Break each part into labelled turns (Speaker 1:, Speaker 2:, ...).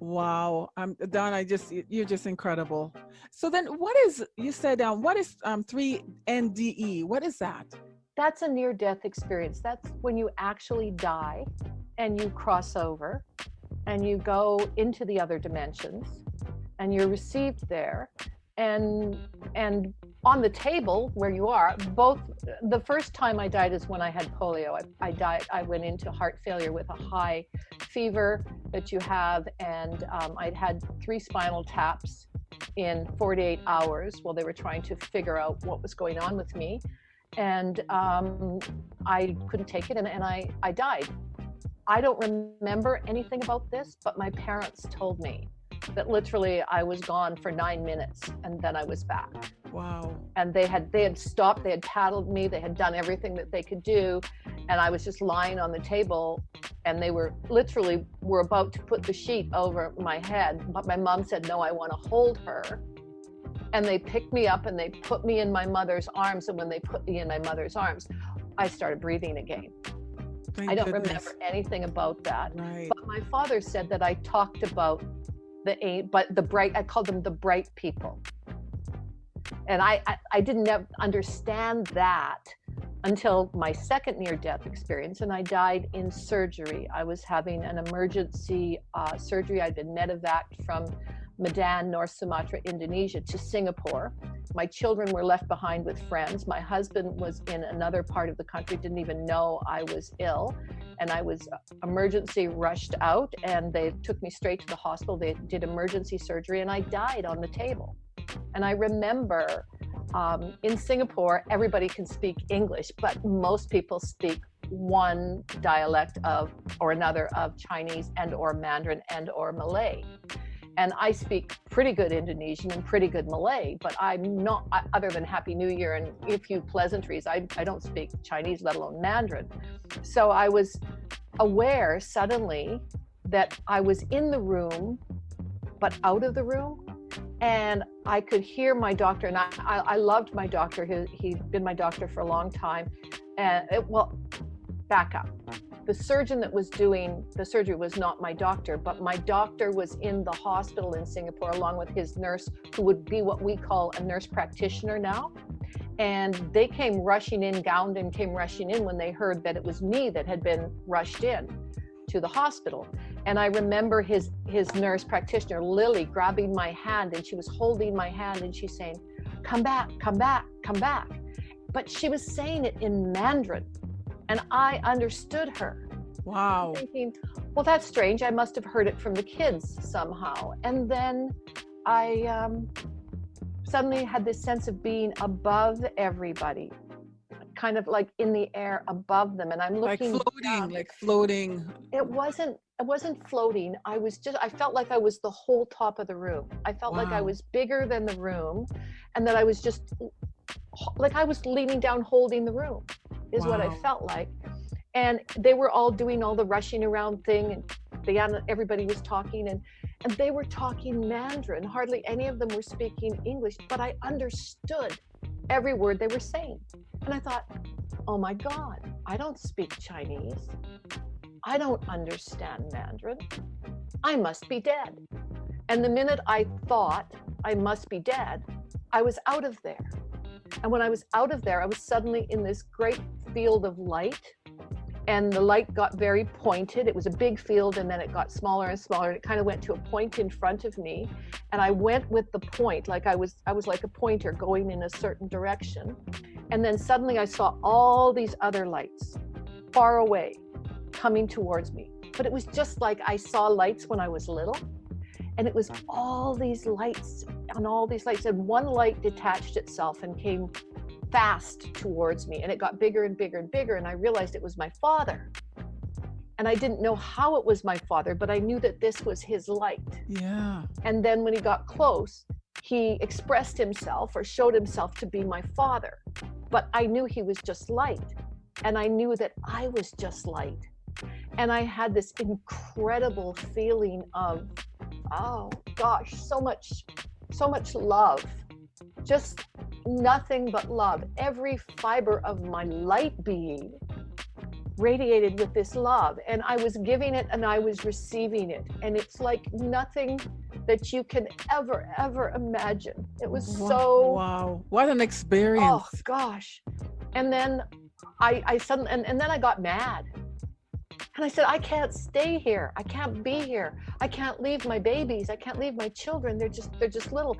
Speaker 1: Wow. Donna, you're just incredible. So then you said, what is 3NDE? What is that?
Speaker 2: That's a near-death experience. That's when you actually die and you cross over and you go into the other dimensions and you're received there. And on the table where you are, the first time I died is when I had polio. I died. I went into heart failure with a high fever that you have, and I'd had 3 spinal taps in 48 hours while they were trying to figure out what was going on with me. And I couldn't take it, and I died. I don't remember anything about this, but my parents told me that literally I was gone for 9 minutes and then I was back.
Speaker 1: Wow.
Speaker 2: And they had stopped, they had paddled me, they had done everything that they could do, and I was just lying on the table, and they were about to put the sheet over my head, but my mom said, no, I want to hold her. And they picked me up and they put me in my mother's arms, and when they put me in my mother's arms, I started breathing again. I don't remember anything about that.
Speaker 1: Right.
Speaker 2: But my father said that I talked about the bright, I called them the bright people. And I didn't understand that until my second near-death experience, and I died in surgery. I was having an emergency surgery. I'd been medevaced from Medan, North Sumatra, Indonesia, to Singapore. My children were left behind with friends. My husband was in another part of the country, didn't even know I was ill. And I was emergency rushed out, and they took me straight to the hospital. They did emergency surgery, and I died on the table. And I remember in Singapore, everybody can speak English, but most people speak one dialect or another of Chinese and or Mandarin and or Malay. And I speak pretty good Indonesian and pretty good Malay, but I'm not, other than Happy New Year and a few pleasantries, I don't speak Chinese, let alone Mandarin. So I was aware suddenly that I was in the room, but out of the room. And I could hear my doctor, and I loved my doctor. He'd been my doctor for a long time. And back up. The surgeon that was doing the surgery was not my doctor, but my doctor was in the hospital in Singapore along with his nurse, who would be what we call a nurse practitioner now. And they came rushing in, gowned and came rushing in when they heard that it was me that had been rushed in to the hospital. And I remember his nurse practitioner, Lily, grabbing my hand, and she was holding my hand and she's saying, come back, come back, come back. But she was saying it in Mandarin, and I understood her.
Speaker 1: Wow.
Speaker 2: Thinking, well, that's strange. I must have heard it from the kids somehow. And then I suddenly had this sense of being above everybody, kind of like in the air above them. And I'm looking
Speaker 1: like floating.
Speaker 2: It wasn't floating. I felt like I was the whole top of the room. I felt like I was bigger than the room, and that I was just like I was leaning down holding the room is what I felt like. And they were all doing all the rushing around thing, and everybody was talking, and they were talking Mandarin. Hardly any of them were speaking English, but I understood every word they were saying. And I thought, oh my God, I don't speak Chinese. I don't understand Mandarin. I must be dead. And the minute I thought I must be dead, I was out of there. And when I was out of there, I was suddenly in this great field of light, and the light got very pointed. It was a big field, and then it got smaller and smaller, and it kind of went to a point in front of me. And I went with the point, like I was like a pointer going in a certain direction. And then suddenly I saw all these other lights far away coming towards me. But it was just like I saw lights when I was little. And it was all these lights on all these lights. And one light detached itself and came fast towards me. And it got bigger and bigger and bigger. And I realized it was my father. And I didn't know how it was my father, but I knew that this was his light.
Speaker 1: Yeah.
Speaker 2: And then when he got close, he expressed himself or showed himself to be my father. But I knew he was just light. And I knew that I was just light. And I had this incredible feeling of, oh gosh, so much love, just nothing but love. Every fiber of my light being radiated with this love, and I was giving it and I was receiving it, and it's like nothing that you can ever imagine. It was so,
Speaker 1: wow, what an experience.
Speaker 2: oh gosh. And then I suddenly, and then I got mad, and I said, I can't stay here, I can't be here, I can't leave my babies, I can't leave my children, they're just little,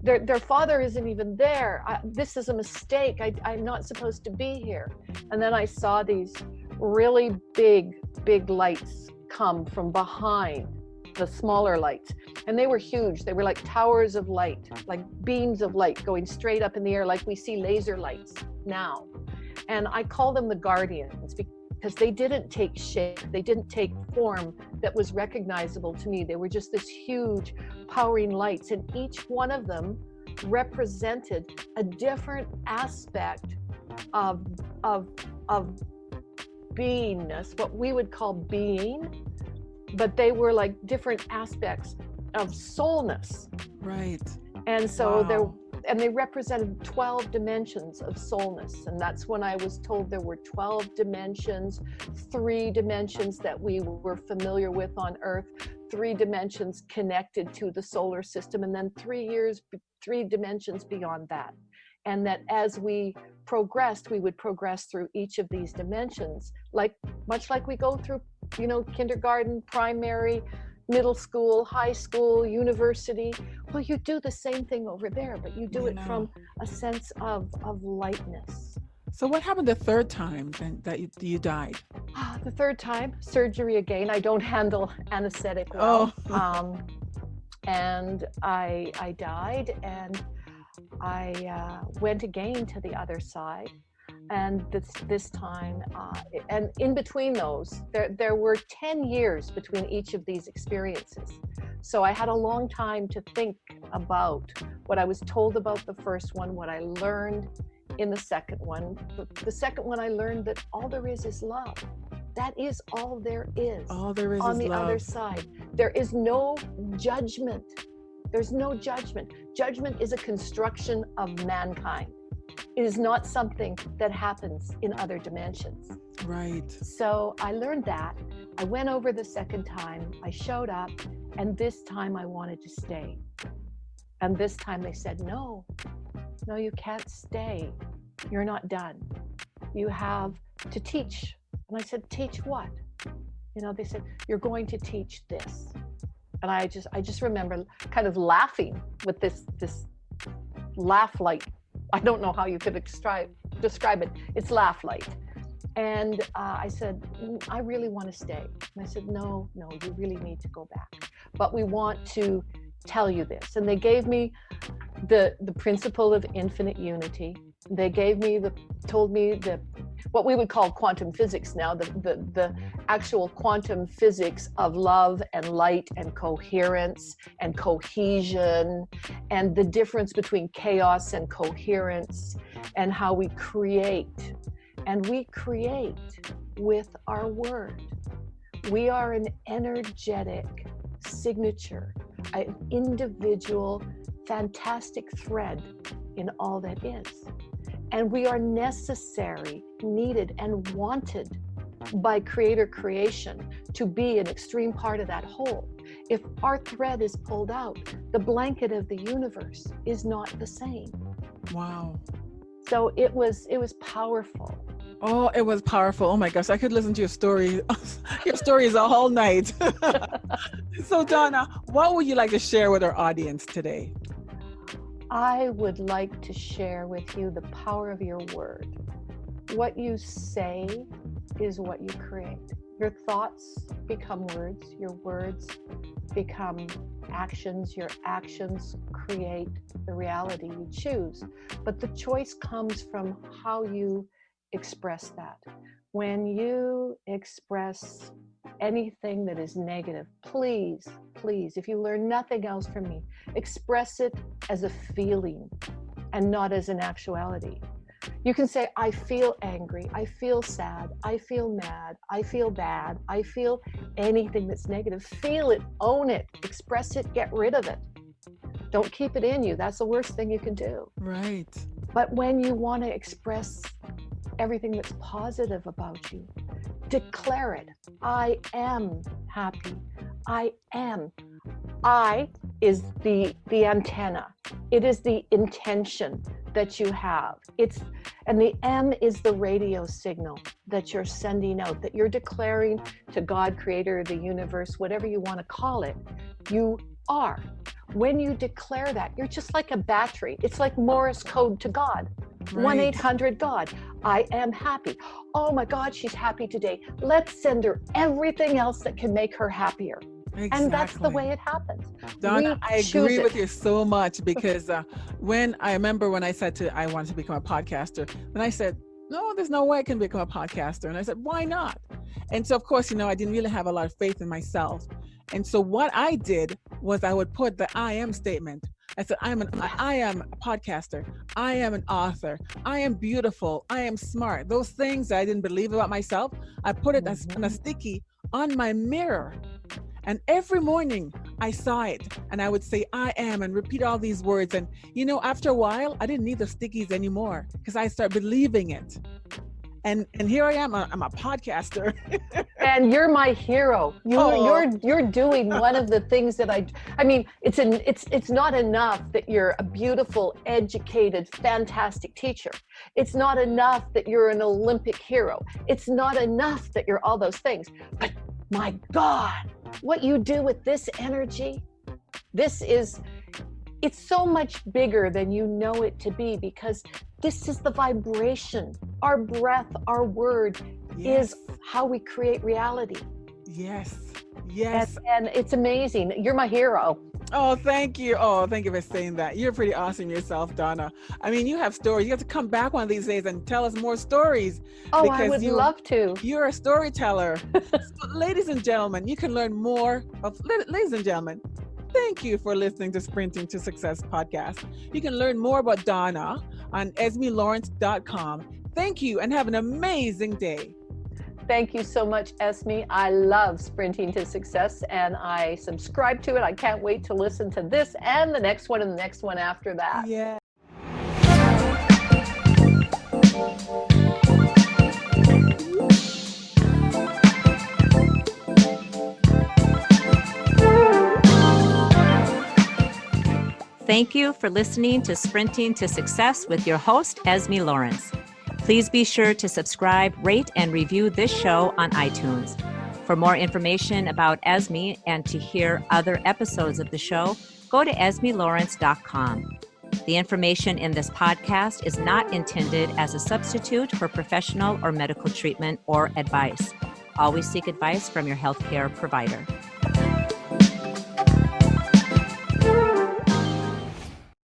Speaker 2: their father isn't even there, this is a mistake, I'm not supposed to be here. And then I saw these really big lights come from behind the smaller lights, and they were huge. They were like towers of light, like beams of light going straight up in the air, like we see laser lights now. And I call them the guardians because they didn't take shape, they didn't take form that was recognizable to me. They were just this huge powering lights, and each one of them represented a different aspect of beingness, what we would call being, but they were like different aspects of soulness.
Speaker 1: Right.
Speaker 2: And so
Speaker 1: Wow.
Speaker 2: they represented 12 dimensions of soulness. And that's when I was told there were 12 dimensions, 3 dimensions that we were familiar with on Earth, 3 dimensions connected to the solar system, and then 3 dimensions beyond that. And that as we progressed, we would progress through each of these dimensions, much like we go through, kindergarten, primary, middle school, high school, university. Well, you do the same thing over there, but you do it from a sense of lightness.
Speaker 1: So what happened the third time then that you died?
Speaker 2: The third time, surgery again. I don't handle anesthetic well. And I died, and I went again to the other side. And this time, and in between those, there were 10 years between each of these experiences. So I had a long time to think about what I was told about the first one, what I learned in the second one. The second one, I learned that all there is love. That is all there is.
Speaker 1: All there is
Speaker 2: on the
Speaker 1: love.
Speaker 2: other side. There is no judgment. There's no judgment. Judgment is a construction of mankind. It is not something that happens in other dimensions.
Speaker 1: Right.
Speaker 2: So I learned that. I went over the second time. I showed up, and this time I wanted to stay. And this time they said, no, you can't stay. You're not done. You have to teach. And I said, teach what? They said, you're going to teach this. And I just remember kind of laughing with this laugh light. I don't know how you could describe it. It's laugh light. And I said, I really want to stay. And I said, no, you really need to go back. But we want to tell you this. And they gave me the principle of infinite unity. They told me what we would call quantum physics now, the actual quantum physics of love and light and coherence and cohesion, and the difference between chaos and coherence, and how we create. And we create with our word. We are an energetic signature, an individual, fantastic thread in all that is. And we are necessary, needed, and wanted by Creator creation to be an extreme part of that whole. If our thread is pulled out, the blanket of the universe is not the same.
Speaker 1: Wow.
Speaker 2: So it was powerful.
Speaker 1: Oh, it was powerful. Oh my gosh, I could listen to your story. Your story is a whole night. So Donna, what would you like to share with our audience today?
Speaker 2: I would like to share with you the power of your word. What you say is what you create. Your thoughts become words. Your words become actions. Your actions create the reality you choose. But the choice comes from how you express that. When you express anything that is negative, please, if you learn nothing else from me, express it as a feeling and not as an actuality. You can say, I feel angry, I feel sad, I feel mad, I feel bad, I feel anything that's negative. Feel it, own it, express it, get rid of it. Don't keep it in you. That's the worst thing you can do.
Speaker 1: Right.
Speaker 2: But when you want to express everything that's positive about you, declare it. I am happy. I am. I is the antenna. It is the intention that you have. And the M is the radio signal that you're sending out, that you're declaring to God, creator, the universe, whatever you want to call it, you are. When you declare that, you're just like a battery. It's like Morse code to God.
Speaker 1: Right.
Speaker 2: 1-800-GOD. I am happy. Oh my God, she's happy today. Let's send her everything else that can make her happier.
Speaker 1: Exactly.
Speaker 2: And that's the way it happens.
Speaker 1: Donna, I agree with
Speaker 2: you
Speaker 1: you so much, because when I said I wanted to become a podcaster, and I said, no, there's no way I can become a podcaster. And I said, why not? And so, of course, I didn't really have a lot of faith in myself. And so what I did was I would put the I am statement. I said, I am a podcaster. I am an author. I am beautiful. I am smart. Those things that I didn't believe about myself, I put it on a sticky on my mirror. And every morning I saw it, and I would say, I am, and repeat all these words. And, after a while, I didn't need the stickies anymore, because I started believing it. And here I am, I'm a podcaster.
Speaker 2: And you're my hero. You're doing one of the things that I mean, it's not enough that you're a beautiful, educated, fantastic teacher. It's not enough that you're an Olympic hero. It's not enough that you're all those things. But my God, what you do with this energy, it's so much bigger than you know it to be, because this is the vibration. Our breath, our word is how we create reality.
Speaker 1: Yes.
Speaker 2: And it's amazing. You're my hero.
Speaker 1: Oh, thank you. Oh, thank you for saying that. You're pretty awesome yourself, Donna. I mean, you have stories. You have to come back one of these days and tell us more stories.
Speaker 2: Oh, I would love to.
Speaker 1: You're a storyteller. So, ladies and gentlemen, you can learn more ladies and gentlemen, thank you for listening to Sprinting to Success podcast. You can learn more about Donna on esmelawrence.com. Thank you, and have an amazing day.
Speaker 2: Thank you so much, Esme. I love Sprinting to Success, and I subscribe to it. I can't wait to listen to this and the next one and the next one after that.
Speaker 1: Yeah.
Speaker 3: Thank you for listening to Sprinting to Success with your host, Esme Lawrence. Please be sure to subscribe, rate, and review this show on iTunes. For more information about Esme and to hear other episodes of the show, go to esmelawrence.com. The information in this podcast is not intended as a substitute for professional or medical treatment or advice. Always seek advice from your healthcare provider.